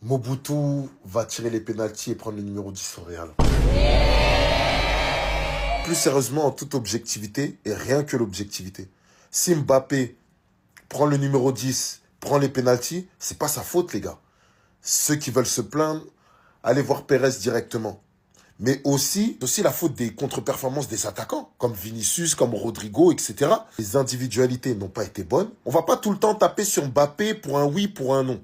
Mobutu va tirer les pénaltys et prendre le numéro 10 au Real. Plus sérieusement, en toute objectivité, et rien que l'objectivité, si Mbappé prend le numéro 10, prend les pénaltys, c'est pas sa faute, les gars. Ceux qui veulent se plaindre, allez voir Pérez directement. Mais aussi la faute des contre-performances des attaquants, comme Vinicius, comme Rodrigo, etc. Les individualités n'ont pas été bonnes. On va pas tout le temps taper sur Mbappé pour un oui, pour un non.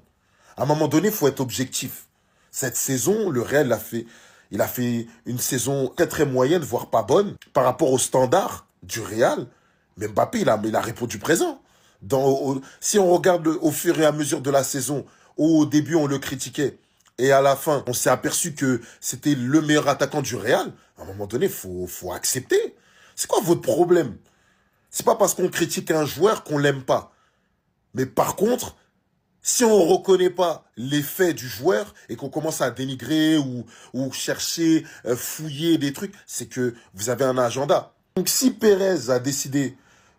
À un moment donné, il faut être objectif. Cette saison, le Real il a fait une saison très très moyenne, voire pas bonne, par rapport aux standards du Real. Mais Mbappé, il a répondu présent. Si on regarde au fur et à mesure de la saison, au début on le critiquait, et à la fin, on s'est aperçu que c'était le meilleur attaquant du Real. À un moment donné, faut accepter. C'est quoi votre problème? C'est pas parce qu'on critique un joueur qu'on l'aime pas. Mais par contre, si on ne reconnaît pas les faits du joueur et qu'on commence à dénigrer ou chercher, fouiller des trucs, c'est que vous avez un agenda. Donc si Pérez a décidé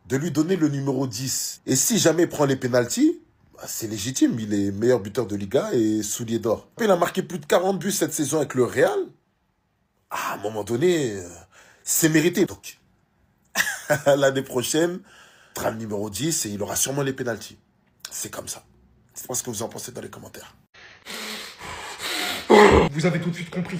de lui donner le numéro 10, et si jamais il prend les pénaltys, c'est légitime, il est meilleur buteur de Liga et soulier d'or. Il a marqué plus de 40 buts cette saison avec le Real. À un moment donné, c'est mérité. Donc, l'année prochaine, il sera le numéro 10 et il aura sûrement les pénaltys. C'est comme ça. Dites-moi ce que vous en pensez dans les commentaires. Vous avez tout de suite compris.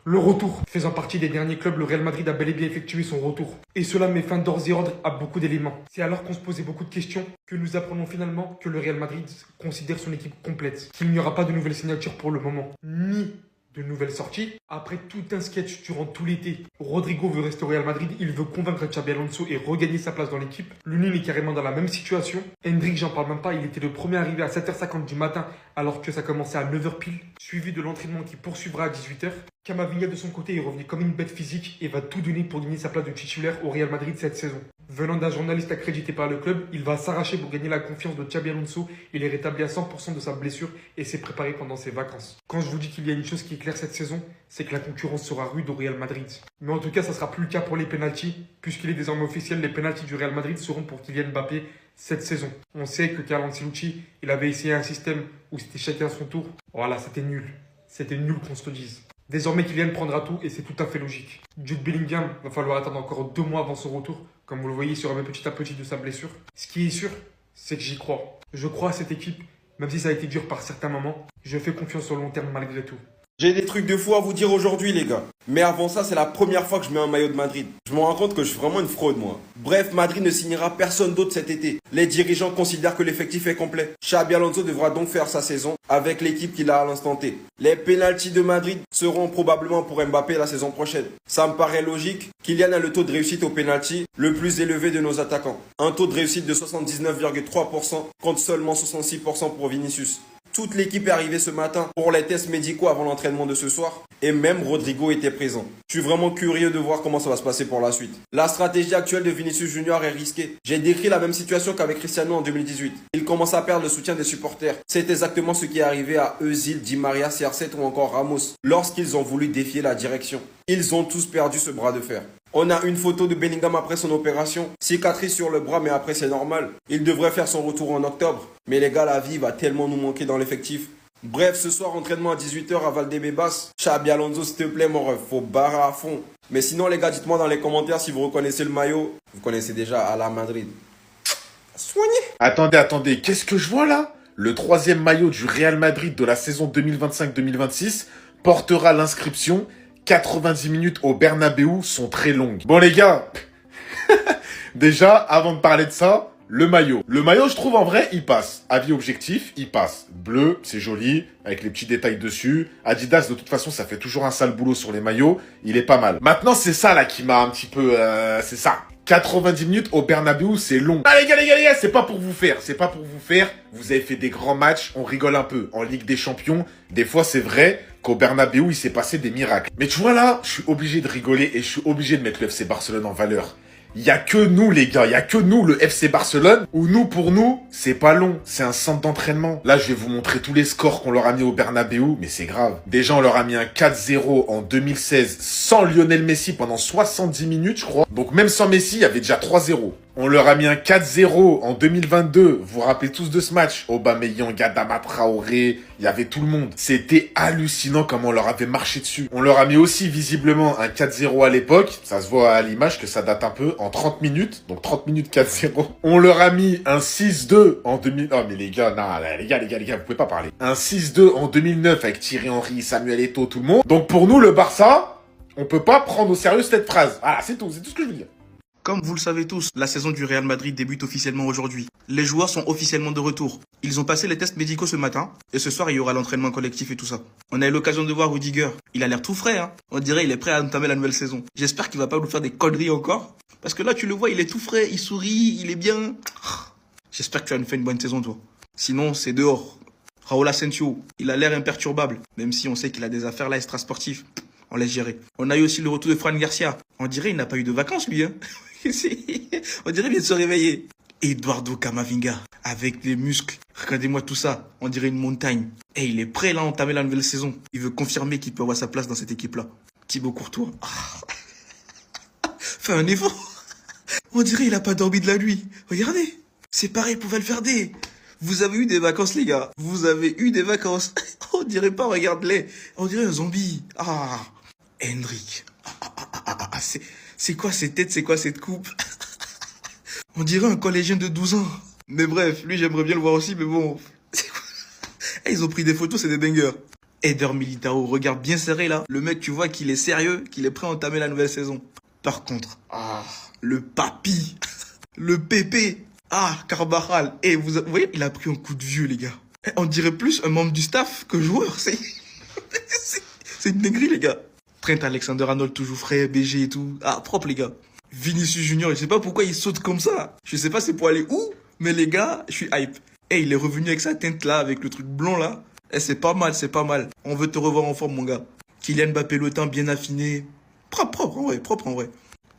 Le retour. Faisant partie des derniers clubs, le Real Madrid a bel et bien effectué son retour. Et cela met fin d'ores et ordre à beaucoup d'éléments. C'est alors qu'on se posait beaucoup de questions que nous apprenons finalement que le Real Madrid considère son équipe complète. Qu'il n'y aura pas de nouvelles signatures pour le moment. Ni de nouvelles sorties. Après tout un sketch durant tout l'été, Rodrigo veut rester au Real Madrid, il veut convaincre Xabi Alonso et regagner sa place dans l'équipe. Lunin est carrément dans la même situation. Hendrik, j'en parle même pas, il était le premier arrivé à 7h50 du matin alors que ça commençait à 9h pile, suivi de l'entraînement qui poursuivra à 18h. Camavinga de son côté est revenu comme une bête physique et va tout donner pour gagner sa place de titulaire au Real Madrid cette saison. Venant d'un journaliste accrédité par le club, il va s'arracher pour gagner la confiance de Xabi Alonso. Il est rétabli à 100% de sa blessure et s'est préparé pendant ses vacances. Quand je vous dis qu'il y a une chose qui est claire cette saison, c'est que la concurrence sera rude au Real Madrid. Mais en tout cas, ça sera plus le cas pour les pénaltys, puisqu'il est désormais officiel, les pénaltys du Real Madrid seront pour Kylian Mbappé cette saison. On sait que Carlo Ancelotti, il avait essayé un système où c'était chacun son tour. Voilà, c'était nul. C'était nul qu'on se le dise. Désormais, Kylian prendra tout et c'est tout à fait logique. Jude Bellingham, va falloir attendre encore 2 mois avant son retour. Comme vous le voyez, il se remet petit à petit de sa blessure. Ce qui est sûr, c'est que j'y crois. Je crois à cette équipe, même si ça a été dur par certains moments. Je fais confiance sur le long terme malgré tout. J'ai des trucs de fou à vous dire aujourd'hui, les gars. Mais avant ça, c'est la première fois que je mets un maillot de Madrid. Je me rends compte que je suis vraiment une fraude, moi. Bref, Madrid ne signera personne d'autre cet été. Les dirigeants considèrent que l'effectif est complet. Xabi Alonso devra donc faire sa saison avec l'équipe qu'il a à l'instant T. Les pénaltys de Madrid seront probablement pour Mbappé la saison prochaine. Ça me paraît logique. Kylian a le taux de réussite au pénalty le plus élevé de nos attaquants. Un taux de réussite de 79,3% contre seulement 66% pour Vinicius. Toute l'équipe est arrivée ce matin pour les tests médicaux avant l'entraînement de ce soir. Et même Rodrigo était présent. Je suis vraiment curieux de voir comment ça va se passer pour la suite. La stratégie actuelle de Vinicius Junior est risquée. J'ai décrit la même situation qu'avec Cristiano en 2018. Il commence à perdre le soutien des supporters. C'est exactement ce qui est arrivé à Özil, Di Maria, CR7 ou encore Ramos lorsqu'ils ont voulu défier la direction. Ils ont tous perdu ce bras de fer. On a une photo de Bellingham après son opération. Cicatrice sur le bras, mais après c'est normal. Il devrait faire son retour en octobre. Mais les gars, la vie va tellement nous manquer dans l'effectif. Bref, ce soir, entraînement à 18h à Valdebebas. Xabi Alonso, s'il te plaît, mon ref, faut barrer à fond. Mais sinon, les gars, dites-moi dans les commentaires si vous reconnaissez le maillot. Vous connaissez déjà à la Madrid. Soignez. Attendez, qu'est-ce que je vois là? Le 3e maillot du Real Madrid de la saison 2025-2026 portera l'inscription 90 minutes au Bernabéu sont très longues. Bon les gars, déjà, avant de parler de ça, le maillot. Le maillot, je trouve en vrai, il passe. Avis objectif, il passe. Bleu, c'est joli, avec les petits détails dessus. Adidas, de toute façon, ça fait toujours un sale boulot sur les maillots. Il est pas mal. Maintenant, c'est ça là qui m'a un petit peu... c'est ça. 90 minutes au Bernabéu, c'est long. Ah les gars, c'est pas pour vous faire. C'est pas pour vous faire. Vous avez fait des grands matchs, on rigole un peu. En Ligue des Champions, des fois, c'est vrai qu'au Bernabéu, il s'est passé des miracles. Mais tu vois là, je suis obligé de rigoler et je suis obligé de mettre le FC Barcelone en valeur. Il y a que nous, les gars, il y a que nous, le FC Barcelone, où nous, pour nous, c'est pas long, c'est un centre d'entraînement. Là, je vais vous montrer tous les scores qu'on leur a mis au Bernabéu, mais c'est grave. Déjà, on leur a mis un 4-0 en 2016 sans Lionel Messi pendant 70 minutes, je crois. Donc même sans Messi, il y avait déjà 3-0. On leur a mis un 4-0 en 2022. Vous vous rappelez tous de ce match? Aubameyang, Adama Traoré, il y avait tout le monde. C'était hallucinant comment on leur avait marché dessus. On leur a mis aussi visiblement un 4-0 à l'époque. Ça se voit à l'image que ça date un peu en 30 minutes. Donc 30 minutes 4-0. On leur a mis un 6-2 en 2000. Oh mais les gars, non, les gars, vous pouvez pas parler. Un 6-2 en 2009 avec Thierry Henry, Samuel Eto'o, tout le monde. Donc pour nous, le Barça, on peut pas prendre au sérieux cette phrase. Voilà, c'est tout ce que je veux dire. Comme vous le savez tous, la saison du Real Madrid débute officiellement aujourd'hui. Les joueurs sont officiellement de retour. Ils ont passé les tests médicaux ce matin, et ce soir il y aura l'entraînement collectif et tout ça. On a eu l'occasion de voir Rudiger. Il a l'air tout frais, hein. On dirait il est prêt à entamer la nouvelle saison. J'espère qu'il va pas nous faire des conneries encore. Parce que là tu le vois, il est tout frais, il sourit, il est bien. J'espère que tu vas nous faire une bonne saison toi. Sinon c'est dehors. Raúl Asensio, il a l'air imperturbable. Même si on sait qu'il a des affaires là extra-sportives. On laisse gérer. On a eu aussi le retour de Fran Garcia. On dirait il n'a pas eu de vacances lui, hein. On dirait qu'il vient de se réveiller. Eduardo Camavinga, avec les muscles. Regardez-moi tout ça. On dirait une montagne. Et il est prêt là à entamer la nouvelle saison. Il veut confirmer qu'il peut avoir sa place dans cette équipe-là. Thibaut Courtois. Fais un effort. On dirait il a pas dormi de la nuit. Regardez. C'est pareil pour Valverde. Vous avez eu des vacances les gars. Vous avez eu des vacances. On dirait pas, regarde-les. On dirait un zombie. Hendrik. C'est quoi cette tête, c'est quoi cette coupe? On dirait un collégien de 12 ans. Mais bref, lui j'aimerais bien le voir aussi, mais bon. Ils ont pris des photos, c'est des bangers. Eder Militao, regarde bien serré là. Le mec, tu vois qu'il est sérieux, qu'il est prêt à entamer la nouvelle saison. Par contre, le papy, le pépé, Carvajal. Et vous voyez, il a pris un coup de vieux les gars. On dirait plus un membre du staff que joueur. C'est une dinguerie les gars. Trent Alexander-Arnold toujours frais, BG et tout. Propre les gars. Vinicius Junior, je sais pas pourquoi il saute comme ça. Je sais pas c'est pour aller où, mais les gars, je suis hype. Il est revenu avec sa teinte là, avec le truc blond là. C'est pas mal, c'est pas mal. On veut te revoir en forme mon gars. Kylian Mbappé le teint bien affiné. Propre en vrai.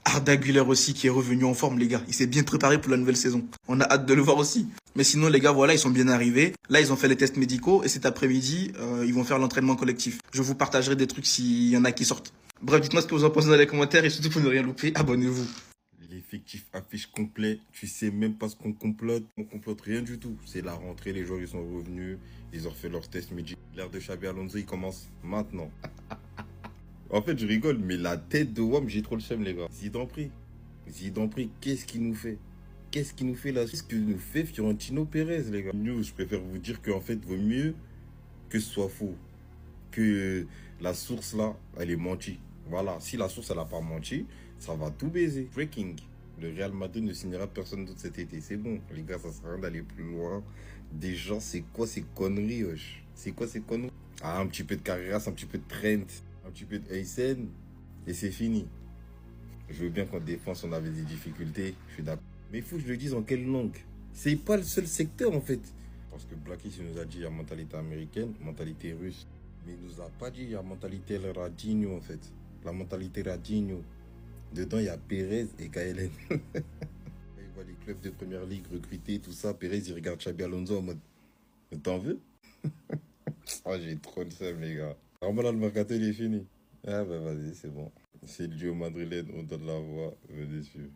Arda Güler aussi qui est revenu en forme les gars. Il s'est bien préparé pour la nouvelle saison. On a hâte de le voir aussi. Mais sinon les gars, voilà, ils sont bien arrivés. Là, ils ont fait les tests médicaux et cet après-midi, ils vont faire l'entraînement collectif. Je vous partagerai des trucs s'il y en a qui sortent. Bref, dites-moi ce que vous en pensez dans les commentaires et surtout pour ne rien louper, abonnez-vous. L'effectif affiche complet, tu sais même pas ce qu'on complote. On complote rien du tout. C'est la rentrée, les joueurs ils sont revenus, ils ont refait leurs tests médicaux. L'ère de Xabi Alonso, il commence maintenant. En fait, je rigole, mais la tête de WAM, j'ai trop le seum, les gars. Zidane pris, qu'est-ce qu'il nous fait? Qu'est-ce qu'il nous fait là? Qu'est-ce que nous fait Fiorentino Pérez, les gars? Nous, je préfère vous dire qu'en fait, vaut mieux que ce soit faux. Que la source là, elle est mentie. Voilà, si la source, elle n'a pas menti, ça va tout baiser. Breaking. Le Real Madrid ne signera personne d'autre cet été. C'est bon, les gars, ça sert à rien d'aller plus loin. Déjà, c'est quoi ces conneries, wesh? C'est quoi ces conneries? Un petit peu de Carreras, un petit peu de Trent, un petit peu de Aysen, et c'est fini. Je veux bien qu'en défense, on avait des difficultés, je suis d'accord. Mais il faut que je le dise en quelle langue? C'est pas le seul secteur, en fait. Parce que Blacky, il nous a dit il y a mentalité américaine, mentalité russe. Mais il nous a pas dit il y a mentalité Radinho, en fait. La mentalité Radinho. Dedans, il y a Pérez et KLN. Il voit les clubs de première ligue recruter, tout ça. Pérez, il regarde Xabi Alonso en mode t'en veux? J'ai trop de seum, les gars. Vraiment, là, le mercato, il est fini. Vas-y, c'est bon. C'est le duo madrilène, on donne la voix. Venez suivre.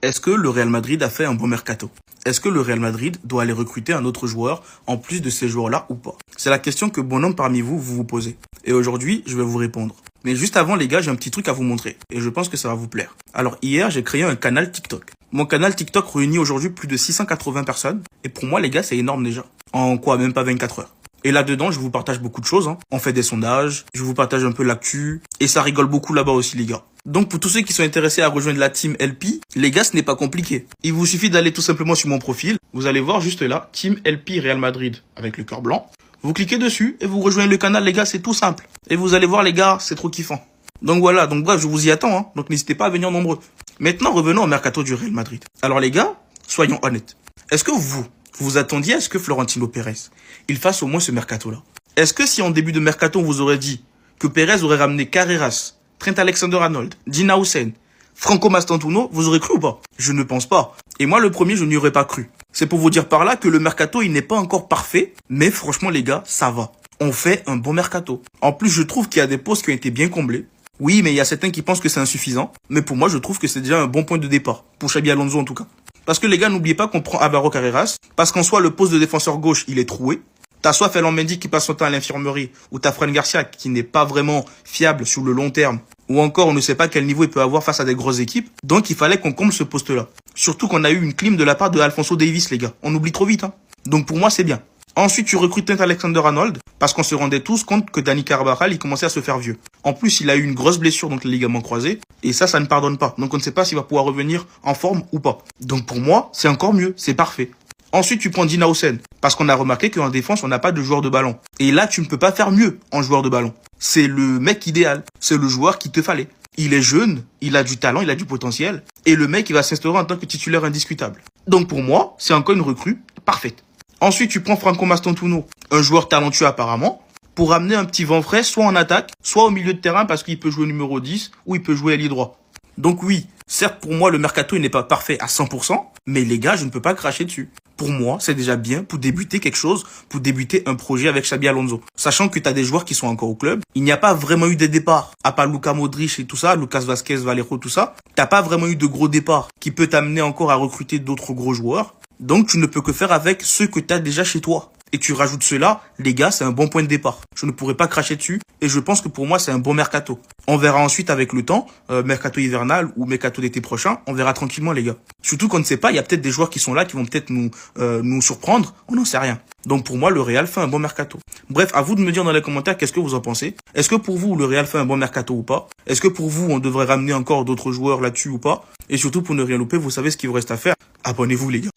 Est-ce que le Real Madrid a fait un bon mercato? Est-ce que le Real Madrid doit aller recruter un autre joueur en plus de ces joueurs-là ou pas? C'est la question que bon nombre parmi vous vous posez. Et aujourd'hui, je vais vous répondre. Mais juste avant, les gars, j'ai un petit truc à vous montrer. Et je pense que ça va vous plaire. Alors, hier, j'ai créé un canal TikTok. Mon canal TikTok réunit aujourd'hui plus de 680 personnes. Et pour moi, les gars, c'est énorme déjà. En quoi? Même pas 24 heures. Et là-dedans, je vous partage beaucoup de choses. On fait des sondages, je vous partage un peu l'actu. Et ça rigole beaucoup là-bas aussi, les gars. Donc, pour tous ceux qui sont intéressés à rejoindre la team LP, les gars, ce n'est pas compliqué. Il vous suffit d'aller tout simplement sur mon profil. Vous allez voir juste là, Team LP Real Madrid, avec le cœur blanc. Vous cliquez dessus et vous rejoignez le canal, les gars, c'est tout simple. Et vous allez voir, les gars, c'est trop kiffant. Donc voilà, donc bref, je vous y attends. Donc n'hésitez pas à venir nombreux. Maintenant, revenons au mercato du Real Madrid. Alors les gars, soyons honnêtes. Est-ce que vous attendiez à ce que Florentino Pérez, il fasse au moins ce mercato-là? Est-ce que si en début de mercato, on vous aurait dit que Pérez aurait ramené Carreras, Trent Alexander-Arnold, Dina Hussein, Franco Mastantuono, vous aurez cru ou pas? Je ne pense pas. Et moi, le premier, je n'y aurais pas cru. C'est pour vous dire par là que le mercato, il n'est pas encore parfait. Mais franchement, les gars, ça va. On fait un bon mercato. En plus, je trouve qu'il y a des postes qui ont été bien comblés. Oui, mais il y a certains qui pensent que c'est insuffisant. Mais pour moi, je trouve que c'est déjà un bon point de départ. Pour Xabi Alonso, en tout cas. Parce que les gars, n'oubliez pas qu'on prend Álvaro Carreras, parce qu'en soi, le poste de défenseur gauche, il est troué. T'as soit Ferland Mendy qui passe son temps à l'infirmerie, ou t'as Fran Garcia qui n'est pas vraiment fiable sur le long terme, ou encore on ne sait pas quel niveau il peut avoir face à des grosses équipes. Donc il fallait qu'on comble ce poste-là. Surtout qu'on a eu une clim de la part de Alphonso Davies, les gars. On oublie trop vite, hein. Donc pour moi, c'est bien. Ensuite, tu recrutes Trent Alexander-Arnold, parce qu'on se rendait tous compte que Dani Carvajal, il commençait à se faire vieux. En plus, il a eu une grosse blessure, donc les ligaments croisés, et ça ne pardonne pas. Donc on ne sait pas s'il va pouvoir revenir en forme ou pas. Donc pour moi, c'est encore mieux, c'est parfait. Ensuite, tu prends Dina Hausen, parce qu'on a remarqué qu'en défense, on n'a pas de joueur de ballon. Et là, tu ne peux pas faire mieux en joueur de ballon. C'est le mec idéal, c'est le joueur qu'il te fallait. Il est jeune, il a du talent, il a du potentiel, et le mec, il va s'instaurer en tant que titulaire indiscutable. Donc pour moi, c'est encore une recrue parfaite. Ensuite, tu prends Franco Mastantuono, un joueur talentueux apparemment, pour amener un petit vent frais, soit en attaque, soit au milieu de terrain, parce qu'il peut jouer numéro 10, ou il peut jouer ailier droit. Donc oui, certes pour moi le mercato il n'est pas parfait à 100%, mais les gars je ne peux pas cracher dessus. Pour moi c'est déjà bien pour débuter quelque chose, pour débuter un projet avec Xabi Alonso. Sachant que tu as des joueurs qui sont encore au club, il n'y a pas vraiment eu des départs, à part Luka Modric et tout ça, Lucas Vazquez, Valero, tout ça. T'as pas vraiment eu de gros départs qui peut t'amener encore à recruter d'autres gros joueurs. Donc tu ne peux que faire avec ceux que tu as déjà chez toi. Et tu rajoutes cela, les gars, c'est un bon point de départ. Je ne pourrais pas cracher dessus et je pense que pour moi, c'est un bon mercato. On verra ensuite avec le temps, mercato hivernal ou mercato d'été prochain, on verra tranquillement les gars. Surtout qu'on ne sait pas, il y a peut-être des joueurs qui sont là qui vont peut-être nous surprendre, on n'en sait rien. Donc pour moi, le Real fait un bon mercato. Bref, à vous de me dire dans les commentaires qu'est-ce que vous en pensez. Est-ce que pour vous, le Real fait un bon mercato ou pas? Est-ce que pour vous, on devrait ramener encore d'autres joueurs là-dessus ou pas? Et surtout, pour ne rien louper, vous savez ce qu'il vous reste à faire. Abonnez-vous les gars.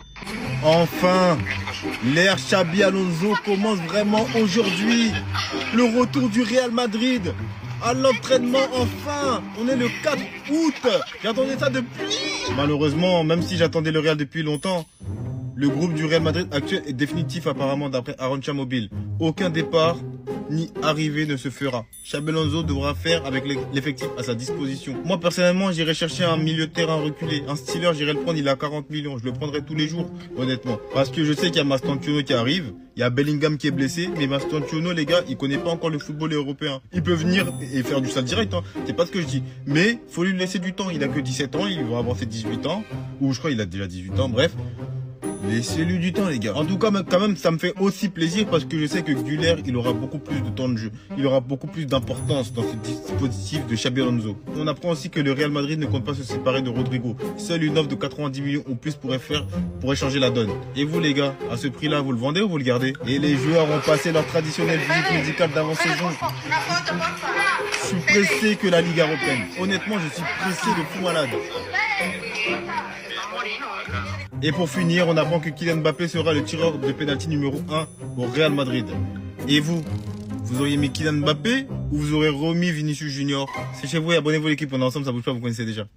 Enfin, l'ère Xabi Alonso commence vraiment aujourd'hui. Le retour du Real Madrid à l'entraînement enfin. On est le 4 août. J'attendais ça depuis. Malheureusement, même si j'attendais le Real depuis longtemps, le groupe du Real Madrid actuel est définitif apparemment d'après Arancha Mobile. Aucun départ ni arrivée ne se fera. Xabi Alonso devra faire avec l'effectif à sa disposition. Moi personnellement, j'irai chercher un milieu de terrain reculé. Un Steeler, j'irai le prendre, il a 40 millions. Je le prendrai tous les jours, honnêtement. Parce que je sais qu'il y a Mastantuono qui arrive. Il y a Bellingham qui est blessé. Mais Mastantuono, les gars, il connaît pas encore le football européen. Il peut venir et faire du sale direct, hein. C'est pas ce que je dis. Mais faut lui laisser du temps. Il a que 17 ans, il va avoir ses 18 ans. Ou je crois qu'il a déjà 18 ans, bref. Laissez-lui du temps les gars. En tout cas quand même ça me fait aussi plaisir parce que je sais que Güler il aura beaucoup plus de temps de jeu. Il aura beaucoup plus d'importance dans ce dispositif de Xabi Alonso. On apprend aussi que le Real Madrid ne compte pas se séparer de Rodrigo. Seule une offre de 90 millions ou plus pourrait changer la donne. Et vous les gars, à ce prix là vous le vendez ou vous le gardez? Et les joueurs ont passé leur traditionnelle visite médicale d'avant-saison. Je suis pressé que la Liga reprenne. Honnêtement je suis pressé de fou malade. Et pour finir, on apprend que Kylian Mbappé sera le tireur de pénalty numéro 1 au Real Madrid. Et vous auriez mis Kylian Mbappé ou vous aurez remis Vinicius Junior? C'est chez vous et abonnez-vous à l'équipe, on est ensemble, ça bouge pas, vous connaissez déjà.